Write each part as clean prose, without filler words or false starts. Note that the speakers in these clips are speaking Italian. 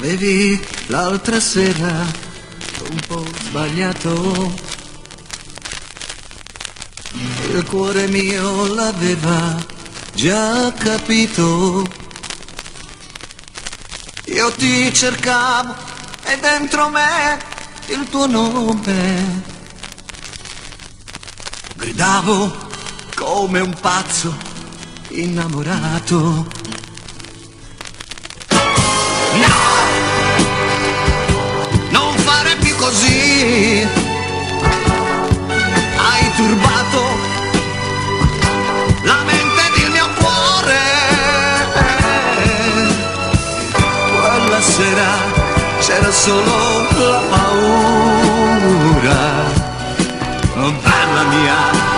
Avevi l'altra sera un po' sbagliato, il cuore mio l'aveva già capito. Io ti cercavo e dentro me il tuo nome gridavo come un pazzo innamorato. No! Non fare più così, hai turbato la mente ed il mio cuore. Quella sera c'era solo la paura. Oh bella mia,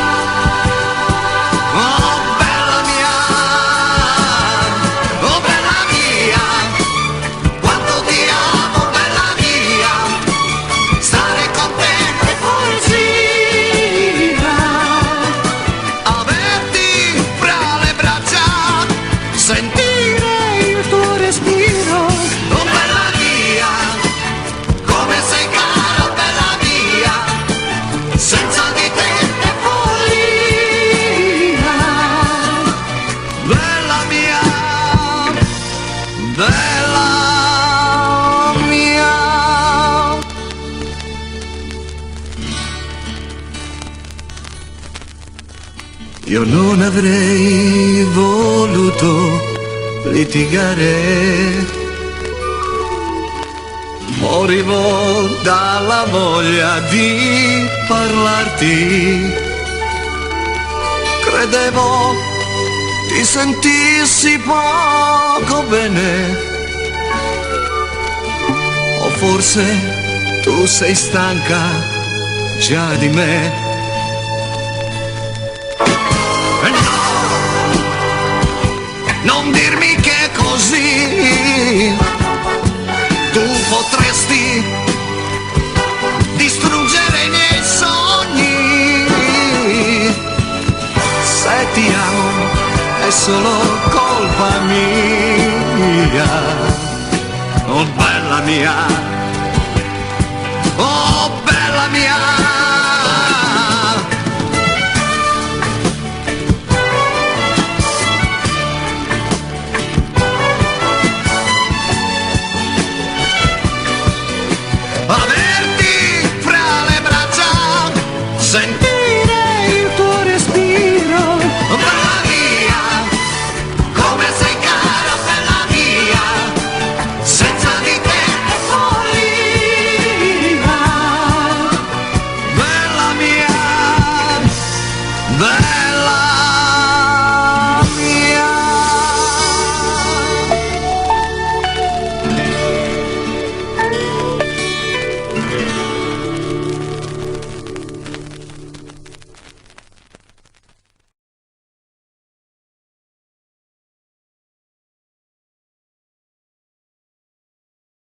sentire il tuo respiro. Oh bella mia, come sei cara, bella mia, senza di te è follia. Bella mia, bella mia. Io non avrei voluto litigare, morivo dalla voglia di parlarti. Credevo ti sentissi poco bene, o forse tu sei stanca già di me. Non dirmi che è così, tu potresti distruggere i miei sogni. Se ti amo è solo colpa mia, oh bella mia.